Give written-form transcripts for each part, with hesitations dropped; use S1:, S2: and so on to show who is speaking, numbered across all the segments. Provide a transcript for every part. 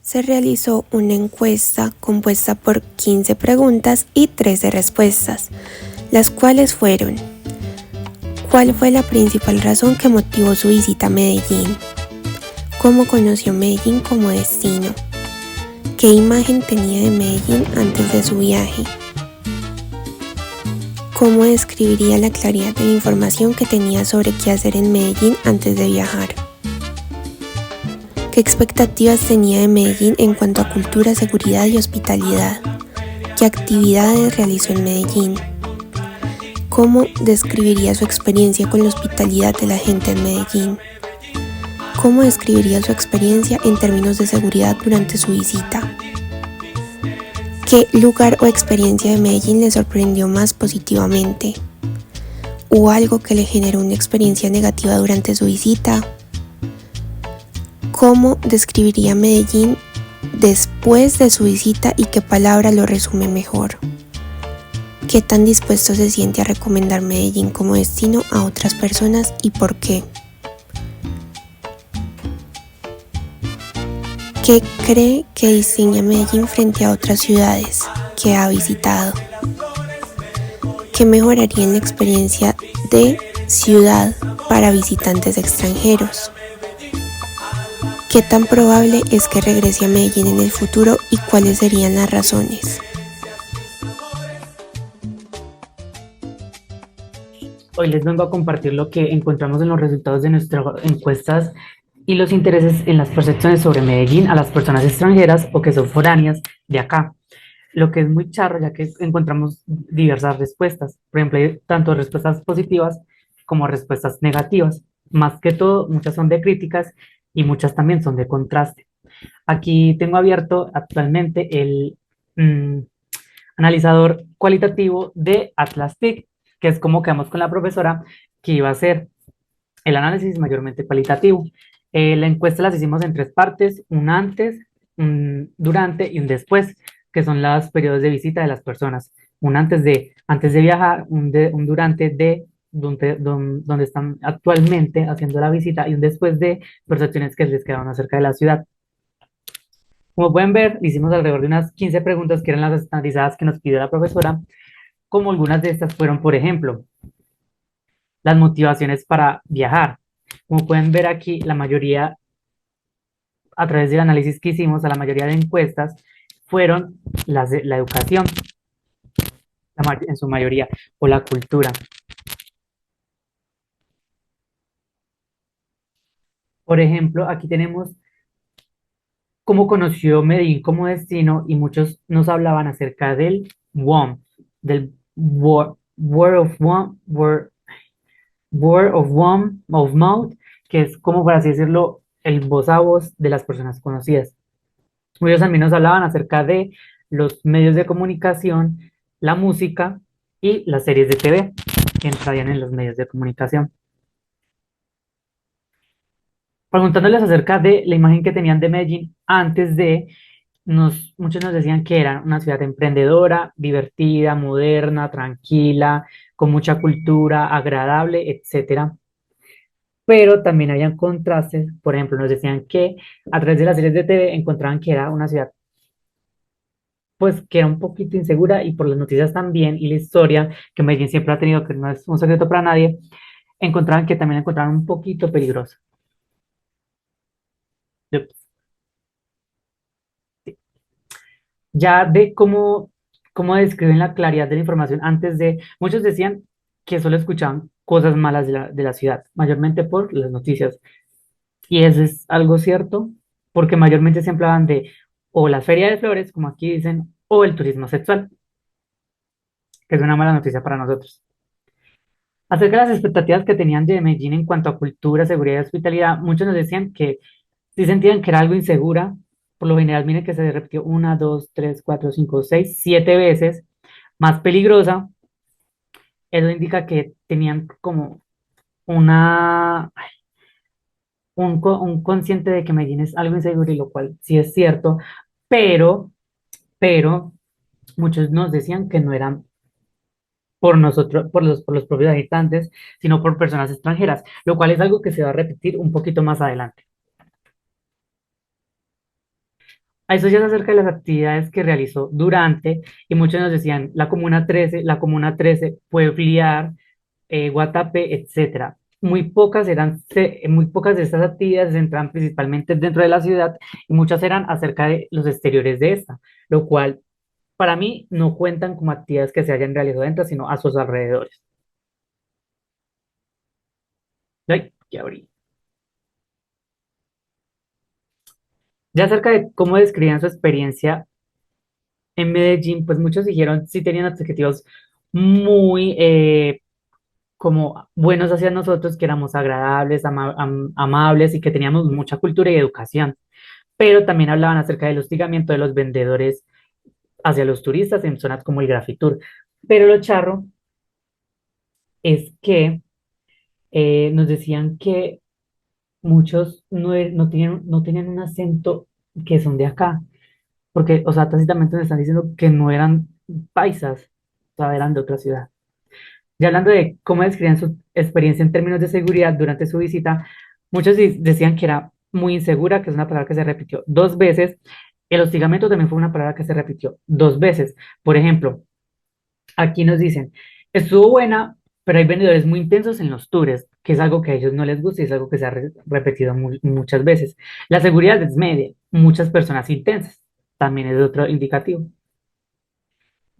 S1: Se realizó una encuesta compuesta por 15 preguntas y 13 respuestas, las cuales fueron: ¿cuál fue la principal razón que motivó su visita a Medellín? ¿Cómo conoció Medellín como destino? ¿Qué imagen tenía de Medellín antes de su viaje? ¿Cómo describiría la claridad de la información que tenía sobre qué hacer en Medellín antes de viajar? ¿Qué expectativas tenía de Medellín en cuanto a cultura, seguridad y hospitalidad? ¿Qué actividades realizó en Medellín? ¿Cómo describiría su experiencia con la hospitalidad de la gente en Medellín? ¿Cómo describiría su experiencia en términos de seguridad durante su visita? ¿Qué lugar o experiencia de Medellín le sorprendió más positivamente? ¿O algo que le generó una experiencia negativa durante su visita? ¿Cómo describiría Medellín después de su visita y qué palabra lo resume mejor? ¿Qué tan dispuesto se siente a recomendar Medellín como destino a otras personas y por qué? ¿Qué cree que distingue a Medellín frente a otras ciudades que ha visitado? ¿Qué mejoraría en la experiencia de ciudad para visitantes extranjeros? ¿Qué tan probable es que regrese a Medellín en el futuro y cuáles serían las razones?
S2: Hoy les vengo a compartir lo que encontramos en los resultados de nuestras encuestas y los intereses en las percepciones sobre Medellín a las personas extranjeras o que son foráneas de acá. Lo que es muy charro, ya que encontramos diversas respuestas. Por ejemplo, hay tanto respuestas positivas como respuestas negativas. Más que todo, muchas son de críticas y muchas también son de contraste. Aquí tengo abierto actualmente el analizador cualitativo de Atlas TIC, que es como quedamos con la profesora, que iba a hacer el análisis mayormente cualitativo. La encuesta las hicimos en tres partes: un antes, un durante y un después, que son los periodos de visita de las personas. Un antes de viajar, un durante de donde están actualmente haciendo la visita y un después de percepciones que les quedaron acerca de la ciudad. Como pueden ver, hicimos alrededor de unas 15 preguntas que eran las estandarizadas que nos pidió la profesora, como algunas de estas fueron, por ejemplo, las motivaciones para viajar. Como pueden ver aquí, la mayoría, a través del análisis que hicimos, a la mayoría de encuestas, fueron las de la educación, en su mayoría, o la cultura. Por ejemplo, aquí tenemos cómo conoció Medellín como destino y muchos nos hablaban acerca del WOM, del Word of WOM, of Mouth, que es como, por así decirlo, el voz a voz de las personas conocidas. Muchos también nos hablaban acerca de los medios de comunicación, la música y las series de TV que entrarían en los medios de comunicación. Preguntándoles acerca de la imagen que tenían de Medellín antes de, muchos nos decían que era una ciudad emprendedora, divertida, moderna, tranquila, con mucha cultura, agradable, etcétera. Pero también habían contrastes. Por ejemplo, nos decían que a través de las series de TV encontraban que era una ciudad, pues, que era un poquito insegura, y por las noticias también y la historia que Medellín siempre ha tenido, que no es un secreto para nadie, encontraban que también la encontraban un poquito peligrosa. Ya de cómo describen la claridad de la información antes de, muchos decían que solo escuchaban cosas malas de la ciudad, mayormente por las noticias. Y eso es algo cierto, porque mayormente se hablaban de o la feria de flores, como aquí dicen, o el turismo sexual, que es una mala noticia para nosotros. Acerca de las expectativas que tenían de Medellín en cuanto a cultura, seguridad y hospitalidad, muchos nos decían que sí sentían que era algo insegura. Por lo general, miren que se repitió una, dos, tres, cuatro, cinco, seis, 7 veces, más peligrosa. Eso indica que tenían como una, un consciente de que Medellín es algo inseguro, y lo cual sí es cierto, pero, pero muchos nos decían que no eran por nosotros, por los propios habitantes, sino por personas extranjeras, lo cual es algo que se va a repetir un poquito más adelante. Eso ya es acerca de las actividades que realizó durante, y muchos nos decían la Comuna 13, Puebliar, Guatapé, etcétera. Muy pocas de estas actividades se centran principalmente dentro de la ciudad y muchas eran acerca de los exteriores de esta, lo cual para mí no cuentan como actividades que se hayan realizado dentro, sino a sus alrededores. Ay, ya abrí. Ya acerca de cómo describían su experiencia en Medellín, pues muchos dijeron sí tenían adjetivos muy como buenos hacia nosotros, que éramos agradables, amables y que teníamos mucha cultura y educación. Pero también hablaban acerca del hostigamiento de los vendedores hacia los turistas en zonas como el Grafitur. Pero lo charro es que nos decían que muchos no tenían un acento que son de acá, porque, o sea, tácitamente nos están diciendo que no eran paisas, o sea, eran de otra ciudad. Ya hablando de cómo describían su experiencia en términos de seguridad durante su visita, muchos decían que era muy insegura, que es una palabra que se repitió dos veces. El hostigamiento también fue una palabra que se repitió dos veces. Por ejemplo, aquí nos dicen, estuvo buena, pero hay vendedores muy intensos en los tours, que es algo que a ellos no les gusta y es algo que se ha repetido muchas veces. La seguridad es media, muchas personas intensas, también es otro indicativo.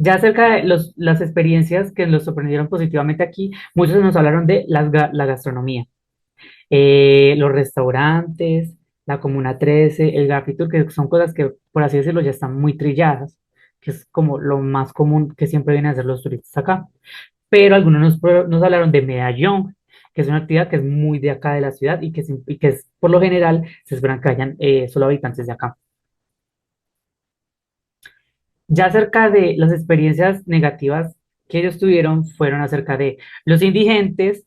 S2: Ya acerca de las experiencias que los sorprendieron positivamente aquí, muchos nos hablaron de la gastronomía, los restaurantes, la Comuna 13, el Gafitur, que son cosas que, por así decirlo, ya están muy trilladas, que es como lo más común que siempre vienen a hacer los turistas acá. Pero algunos nos hablaron de Medallón, que es una actividad que es muy de acá de la ciudad y que es, por lo general, se esperan que hayan solo habitantes de acá. Ya acerca de las experiencias negativas que ellos tuvieron, fueron acerca de los indigentes,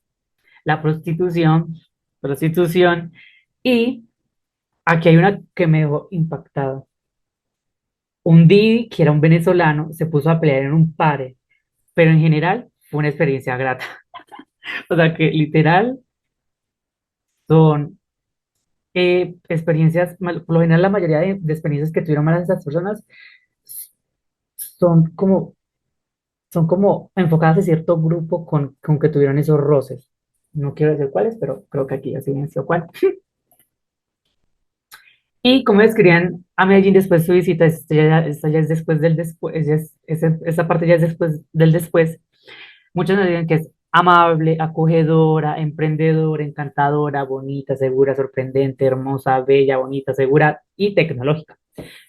S2: la prostitución, y aquí hay una que me dejó impactado. Un Didi, que era un venezolano, se puso a pelear en un pare, pero en general fue una experiencia grata. O sea que literal son experiencias, por lo general la mayoría de experiencias que tuvieron malas estas personas son como son como enfocadas a cierto grupo con que tuvieron esos roces. No quiero decir cuáles, pero creo que aquí ya se evidenció cuál. Y como describían a Medellín después de su visita, esto ya es después del después, esa parte ya es después del después. Muchos nos dicen que es amable, acogedora, emprendedora, encantadora, bonita, segura, sorprendente, hermosa, bella, bonita, segura y tecnológica,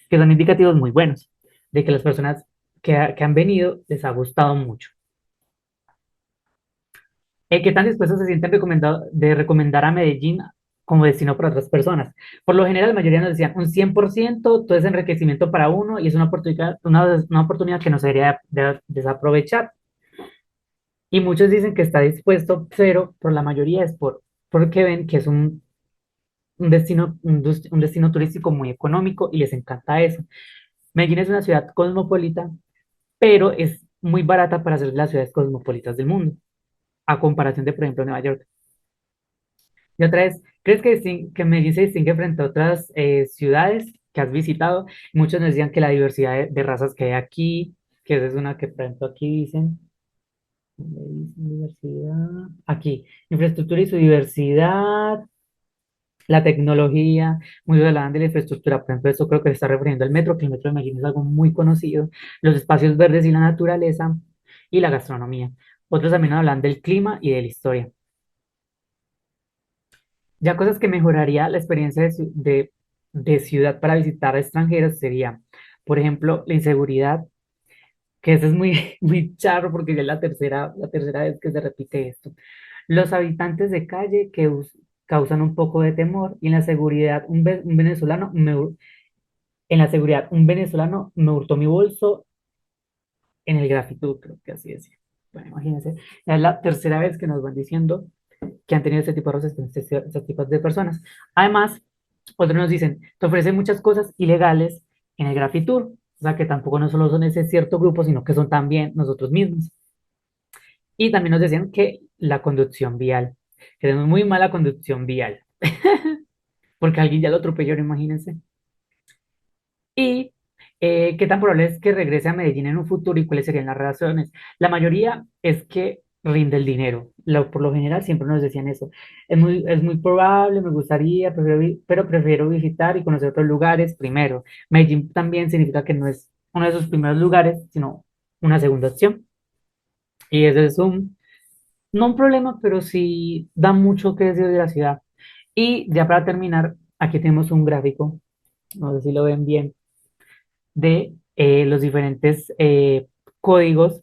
S2: que son indicativos muy buenos de que las personas que han venido les ha gustado mucho. ¿Qué tan dispuestos se sienten de recomendar a Medellín como destino para otras personas? Por lo general, la mayoría nos decían un 100%, todo es enriquecimiento para uno y es una oportunidad que no se debería desaprovechar. Y muchos dicen que está dispuesto, pero por la mayoría es porque ven que es un destino turístico muy económico y les encanta eso. Medellín es una ciudad cosmopolita, pero es muy barata para ser de las ciudades cosmopolitas del mundo, a comparación de, por ejemplo, Nueva York. Y otra vez, ¿crees que Medellín se distingue frente a otras ciudades que has visitado? Muchos nos decían que la diversidad de razas que hay aquí, que esa es una que, por ejemplo, aquí dicen, diversidad, aquí, infraestructura y su diversidad, la tecnología, muchos hablaban de la infraestructura, por ejemplo, eso creo que se está refiriendo al metro, que el metro de Medellín es algo muy conocido, los espacios verdes y la naturaleza, y la gastronomía. Otros también hablan del clima y de la historia. Ya cosas que mejoraría la experiencia de ciudad para visitar a extranjeros sería, por ejemplo, la inseguridad, que eso es muy, muy charro porque ya es la tercera vez que se repite esto. Los habitantes de calle que causan un poco de temor y en la seguridad, en la seguridad, un venezolano me hurtó mi bolso en el grafito, creo que así decía. Bueno, imagínense, ya es la tercera vez que nos van diciendo que han tenido este tipo de roces con este tipo de personas. Además, otros nos dicen, te ofrecen muchas cosas ilegales en el Grafitour, o sea que tampoco no solo son ese cierto grupo, sino que son también nosotros mismos. Y también nos decían que la conducción vial, que tenemos muy mala conducción vial, porque alguien ya lo atropelló, imagínense. Y qué tan probable es que regrese a Medellín en un futuro y cuáles serían las razones. La mayoría es que rinde el dinero. Por lo general siempre nos decían eso. Es muy probable, me gustaría, pero prefiero visitar y conocer otros lugares primero. Medellín también significa que no es uno de sus primeros lugares, sino una segunda opción. Y ese es no un problema, pero sí da mucho que decir de la ciudad. Y ya para terminar, aquí tenemos un gráfico, no sé si lo ven bien, de los diferentes códigos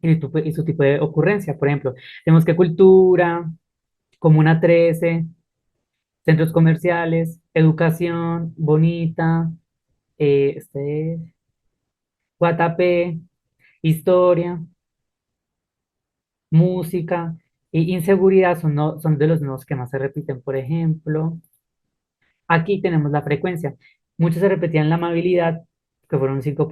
S2: y su tipo de ocurrencia. Por ejemplo, tenemos que cultura, Comuna 13, centros comerciales, educación, bonita, Guatapé, historia, música y inseguridad son, son de los nodos que más se repiten. Por ejemplo, aquí tenemos la frecuencia. Muchos se repetían la amabilidad, que fueron 5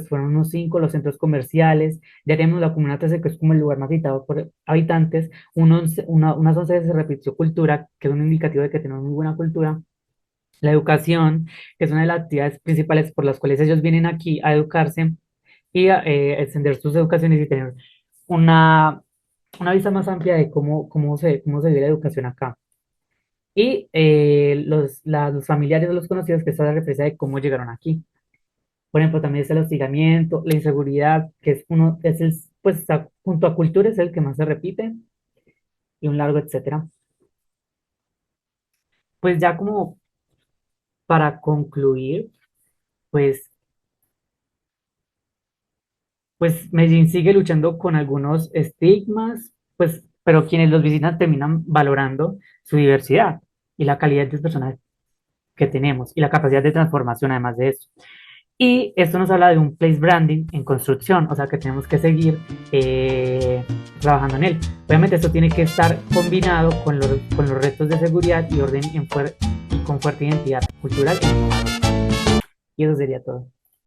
S2: fueron unos 5 los centros comerciales. Ya tenemos la Comuna 13, que es como el lugar más visitado por habitantes. Unas 11 se repitió cultura, que es un indicativo de que tenemos muy buena cultura. La educación, que es una de las actividades principales por las cuales ellos vienen aquí a educarse y a extender sus educaciones y tener una, una vista más amplia de cómo se ve la educación acá. Y los familiares o los conocidos, que está la referencia de cómo llegaron aquí. Por ejemplo, también es el hostigamiento, la inseguridad, que pues junto a cultura es el que más se repite, y un largo etcétera. Pues ya como para concluir, pues, pues Medellín sigue luchando con algunos estigmas, pues, pero quienes los visitan terminan valorando su diversidad y la calidad de personas que tenemos y la capacidad de transformación además de eso. Y esto nos habla de un place branding en construcción, o sea que tenemos que seguir trabajando en él. Obviamente esto tiene que estar combinado con los retos de seguridad y orden y con fuerte identidad cultural e innovadora. Y eso sería todo.